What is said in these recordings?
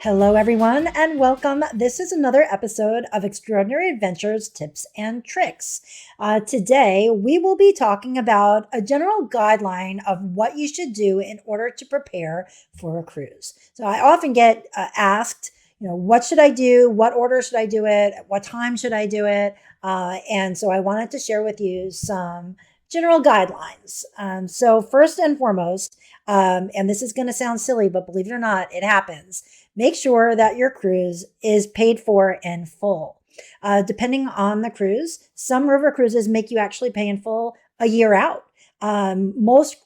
Hello, everyone, and welcome. This is another episode of Extraordinary Adventures Tips and Tricks. Today, we will be talking about a general guideline of what you should do in order to prepare for a cruise. So, I often get asked, what should I do? What order should I do it? At what time should I do it? And so, I wanted to share with you some general guidelines. So, first and foremost, and this is going to sound silly, but believe it or not, it happens. Make sure that your cruise is paid for in full. Depending on the cruise, some river cruises make you actually pay in full a year out. Most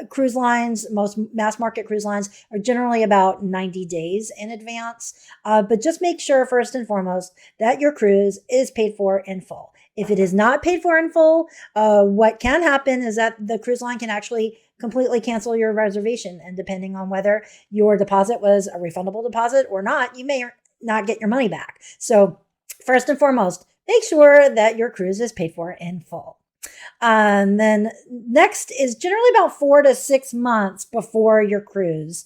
cruise lines, most mass market cruise lines are generally about 90 days in advance. But just make sure, first and foremost, that your cruise is paid for in full. If it is not paid for in full, what can happen is that the cruise line can actually completely cancel your reservation. And depending on whether your deposit was a refundable deposit or not, you may not get your money back. So first and foremost, make sure that your cruise is paid for in full. Then next is generally about 4 to 6 months before your cruise.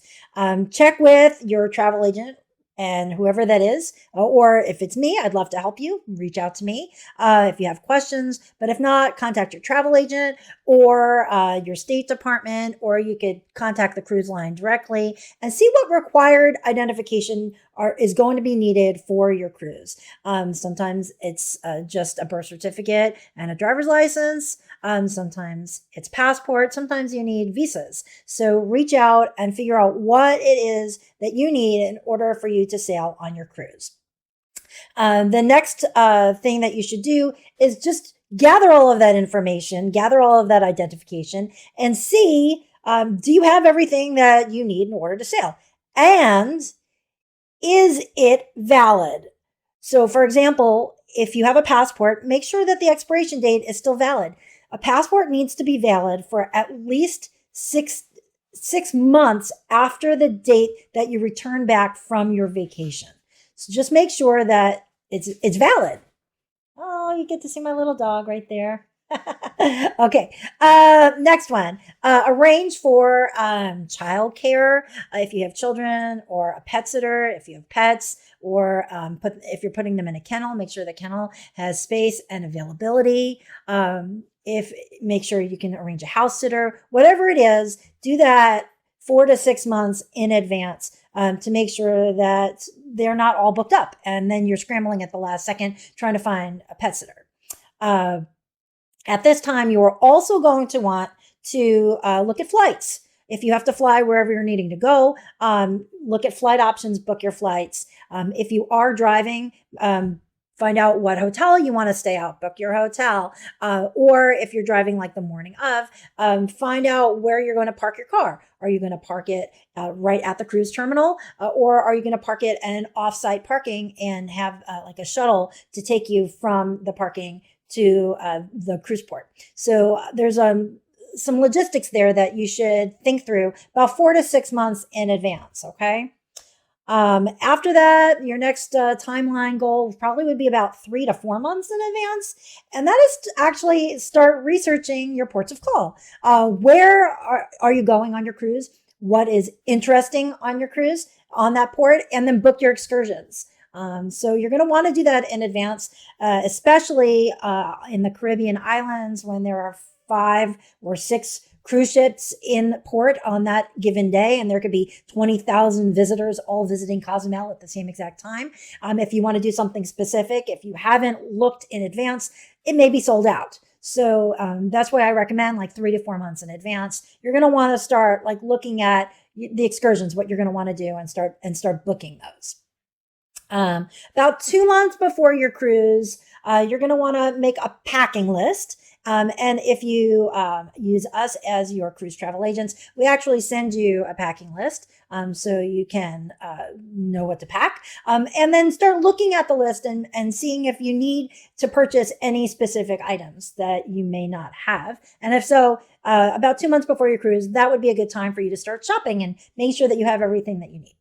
Check with your travel agent and whoever that is, or if it's me, I'd love to help you. Reach out to me if you have questions. But if not, contact your travel agent or your State Department, or you could contact the cruise line directly and see what required identification is going to be needed for your cruise. Sometimes it's just a birth certificate and a driver's license. Sometimes it's passport. Sometimes you need visas. So reach out and figure out what it is that you need in order for you to sail on your cruise. The next thing that you should do is just gather all of that information, gather all of that identification, and see, do you have everything that you need in order to sail? And is it valid? So, for example, if you have a passport, make sure that the expiration date is still valid. A passport needs to be valid for at least six months after the date that you return back from your vacation. So just make sure that it's valid. Oh, you get to see my little dog right there. Okay. Next one. Arrange for childcare if you have children, or a pet sitter if you have pets, or if you're putting them in a kennel, make sure the kennel has space and availability. Make sure you can arrange a house sitter. Whatever it is, do that 4 to 6 months in advance to make sure that they're not all booked up, and then you're scrambling at the last second trying to find a pet sitter. At this time, you are also going to want to look at flights. If you have to fly wherever you're needing to go, look at flight options, book your flights. If you are driving, find out what hotel you want to stay out, book your hotel. Or if you're driving like the morning of, find out where you're going to park your car. Are you going to park it right at the cruise terminal? Or are you going to park it at an off-site parking and have like a shuttle to take you from the parking to the cruise port? So there's some logistics there that you should think through about 4 to 6 months in advance, okay? After that, your next timeline goal probably would be about 3 to 4 months in advance. And that is to actually start researching your ports of call. Where are you going on your cruise? What is interesting on your cruise on that port? And then book your excursions. So you're going to want to do that in advance, especially in the Caribbean islands when there are 5 or 6 cruise ships in port on that given day, and there could be 20,000 visitors all visiting Cozumel at the same exact time. If you want to do something specific, if you haven't looked in advance, it may be sold out. So that's why I recommend like 3 to 4 months in advance. You're going to want to start like looking at the excursions, what you're going to want to do, and start booking those. About 2 months before your cruise, you're going to want to make a packing list. And if you use us as your cruise travel agents, we actually send you a packing list so you can know what to pack. And then start looking at the list and seeing if you need to purchase any specific items that you may not have. And if so, about 2 months before your cruise, that would be a good time for you to start shopping and make sure that you have everything that you need.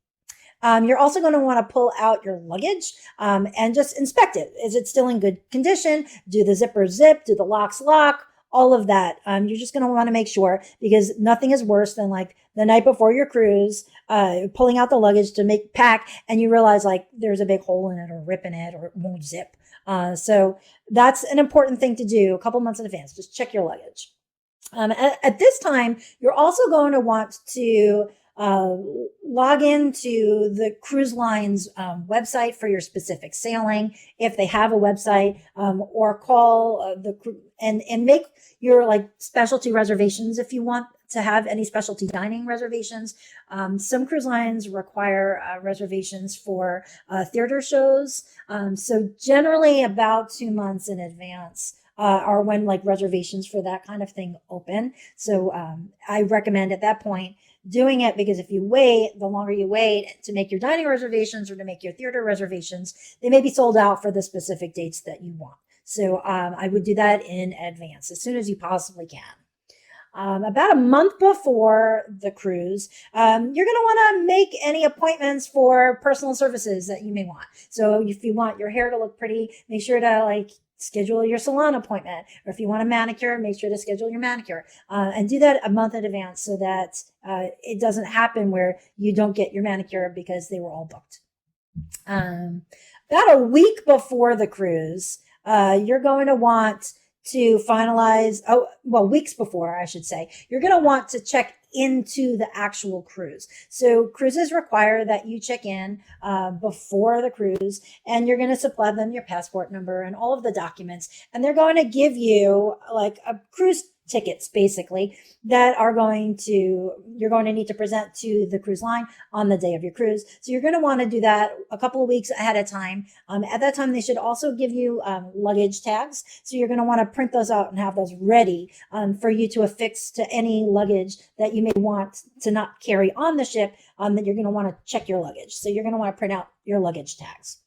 You're also going to want to pull out your luggage and just inspect it. Is it still in good condition? Do the zippers zip? Do the locks lock? all of that. You're just going to want to make sure, because nothing is worse than like the night before your cruise, pulling out the luggage to make pack, and you realize like there's a big hole in it or rip in it or it won't zip. So that's an important thing to do a couple months in advance. Just check your luggage. At this time, you're also going to want to uh, log into the cruise line's website for your specific sailing, if they have a website, or call and make your like specialty reservations if you want to have any specialty dining reservations. Some cruise lines require reservations for theater shows. So generally about 2 months in advance are when like reservations for that kind of thing open. So I recommend at that point doing it, because if you wait, the longer you wait to make your dining reservations or to make your theater reservations, they may be sold out for the specific dates that you want. So I would do that in advance as soon as you possibly can. About a month before the cruise, you're going to want to make any appointments for personal services that you may want. So if you want your hair to look pretty, make sure to like schedule your salon appointment. Or if you want a manicure, make sure to schedule your manicure, and do that a month in advance so that it doesn't happen where you don't get your manicure because they were all booked. About a week before the cruise, you're going to want to finalize, weeks before, I should say, you're going to want to check into the actual cruise. So cruises require that you check in before the cruise, and you're going to supply them your passport number and all of the documents. And they're going to give you like a cruise tickets basically that you're going to need to present to the cruise line on the day of your cruise. So you're going to want to do that a couple of weeks ahead of time. At that time, they should also give you luggage tags. So you're going to want to print those out and have those ready for you to affix to any luggage that you may want to not carry on the ship, that you're going to want to check your luggage. So you're going to want to print out your luggage tags.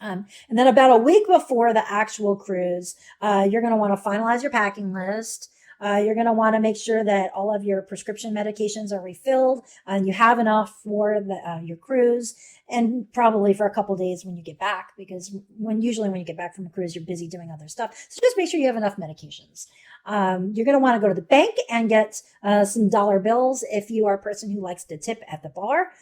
And then about a week before the actual cruise, you're going to want to finalize your packing list. You're going to want to make sure that all of your prescription medications are refilled and you have enough for your cruise, and probably for a couple days when you get back, because usually when you get back from a cruise, you're busy doing other stuff. So just make sure you have enough medications. You're going to want to go to the bank and get some dollar bills if you are a person who likes to tip at the bar.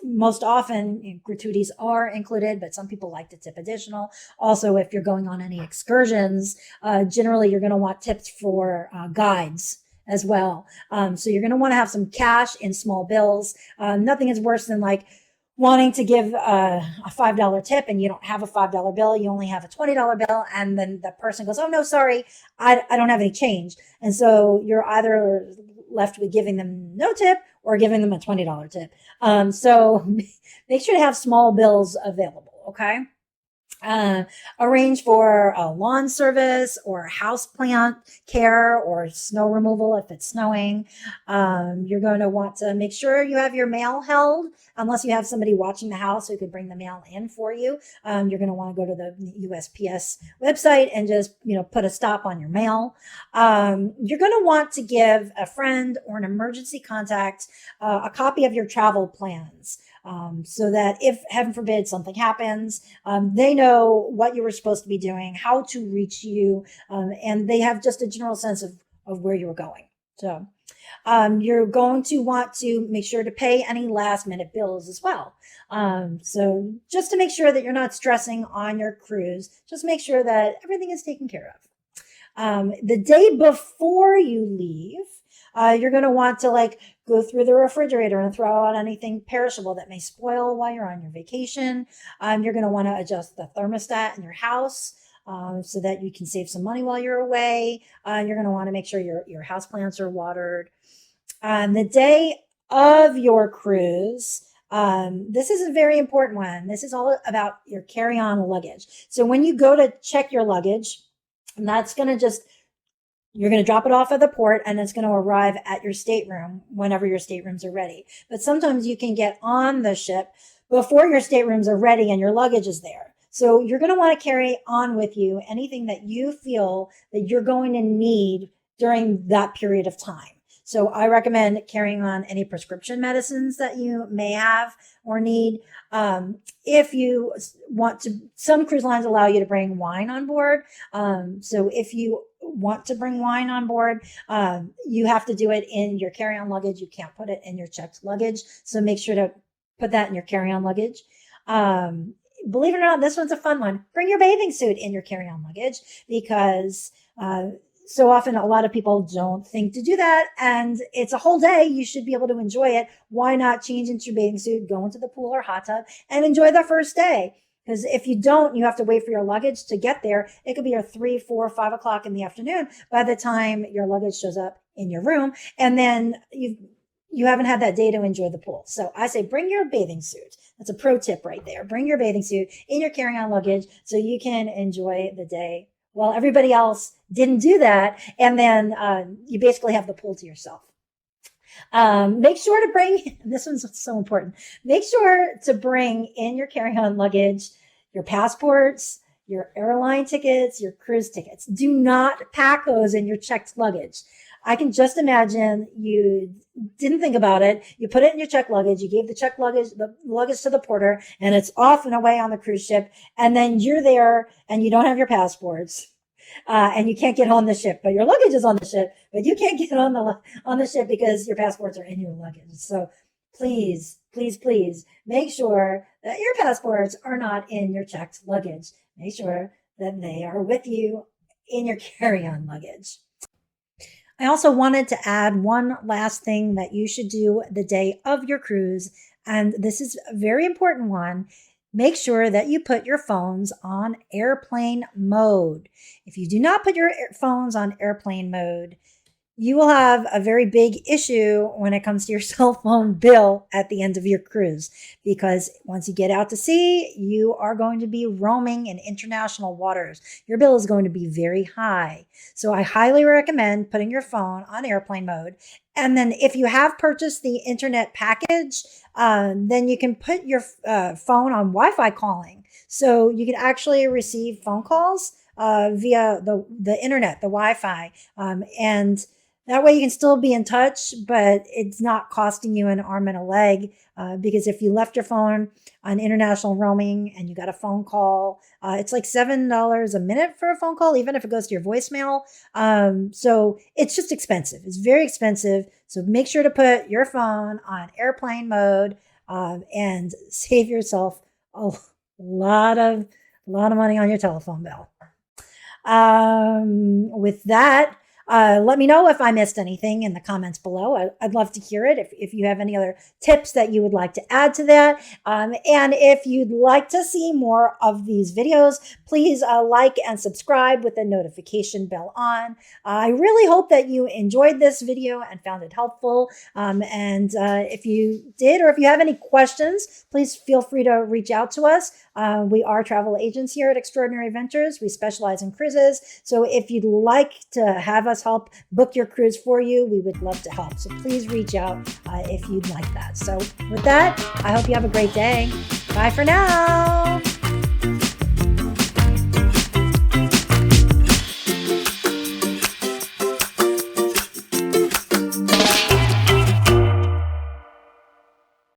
Most often gratuities are included, but some people like to tip additional. Also, if you're going on any excursions, generally you're going to want tips for guides as well. So you're going to want to have some cash in small bills. Nothing is worse than like wanting to give a $5 tip and you don't have a $5 bill, you only have a $20 bill. And then the person goes, oh no, sorry, I don't have any change. And so you're either left with giving them no tip or giving them a $20 tip. So make sure to have small bills available. Okay. Arrange for a lawn service or house plant care or snow removal if it's snowing. You're going to want to make sure you have your mail held, unless you have somebody watching the house who could bring the mail in for you. You're going to want to go to the USPS website and just, put a stop on your mail. You're going to want to give a friend or an emergency contact a copy of your travel plans. So that if, heaven forbid, something happens, they know what you were supposed to be doing, how to reach you, and they have just a general sense of where you were going. So you're going to want to make sure to pay any last minute bills as well. So just to make sure that you're not stressing on your cruise, just make sure that everything is taken care of. The day before you leave, you're going to want to go through the refrigerator and throw out anything perishable that may spoil while you're on your vacation. You're going to want to adjust the thermostat in your house so that you can save some money while you're away. You're going to want to make sure your house plants are watered. The day of your cruise, this is a very important one. This is all about your carry-on luggage. So when you go to check your luggage, and you're going to drop it off at the port and it's going to arrive at your stateroom whenever your staterooms are ready. But sometimes you can get on the ship before your staterooms are ready and your luggage is there. So you're going to want to carry on with you anything that you feel that you're going to need during that period of time. So I recommend carrying on any prescription medicines that you may have or need. If you want to, some cruise lines allow you to bring wine on board. So if you want to bring wine on board, you have to do it in your carry-on luggage. You can't put it in your checked luggage. So make sure to put that in your carry-on luggage. Believe it or not, this one's a fun one. Bring your bathing suit in your carry-on luggage because so often a lot of people don't think to do that. And it's a whole day. You should be able to enjoy it. Why not change into your bathing suit, go into the pool or hot tub and enjoy the first day? Because if you don't, you have to wait for your luggage to get there. It could be 3, 4, 5 o'clock in the afternoon by the time your luggage shows up in your room. And then you haven't had that day to enjoy the pool. So I say bring your bathing suit. That's a pro tip right there. Bring your bathing suit in your carry-on luggage so you can enjoy the day while everybody else didn't do that. And then you basically have the pool to yourself. Make sure to bring, this one's so important. Make sure to bring in your carry-on luggage, your passports, your airline tickets, your cruise tickets. Do not pack those in your checked luggage. I can just imagine you didn't think about it. You put it in your checked luggage. You gave the luggage to the porter, and it's off and away on the cruise ship. And then you're there and you don't have your passports. And you can't get on the ship, but your luggage is on the ship, but you can't get on the ship because your passports are in your luggage. So please, please, please make sure that your passports are not in your checked luggage. Make sure that they are with you in your carry-on luggage. I also wanted to add one last thing that you should do the day of your cruise, and this is a very important one. Make sure that you put your phones on airplane mode. If you do not put your phones on airplane mode, you will have a very big issue when it comes to your cell phone bill at the end of your cruise, because once you get out to sea, you are going to be roaming in international waters. Your bill is going to be very high. So I highly recommend putting your phone on airplane mode. And then if you have purchased the internet package, then you can put your phone on Wi-Fi calling. So you can actually receive phone calls via the internet, the Wi-Fi. And that way you can still be in touch, but it's not costing you an arm and a leg. Because if you left your phone on international roaming and you got a phone call, it's like $7 a minute for a phone call, even if it goes to your voicemail. So it's just expensive. It's very expensive. So make sure to put your phone on airplane mode and save yourself a lot of money on your telephone bill. With that, let me know if I missed anything in the comments below. I'd love to hear it if you have any other tips that you would like to add to that. And if you'd like to see more of these videos, please like and subscribe with the notification bell on. I really hope that you enjoyed this video and found it helpful. And if you did, or if you have any questions, please feel free to reach out to us. We are travel agents here at Extraordinary Adventures. We specialize in cruises. So if you'd like to have us help book your cruise for you, we would love to help. So please reach out if you'd like that. So with that, I hope you have a great day. Bye for now.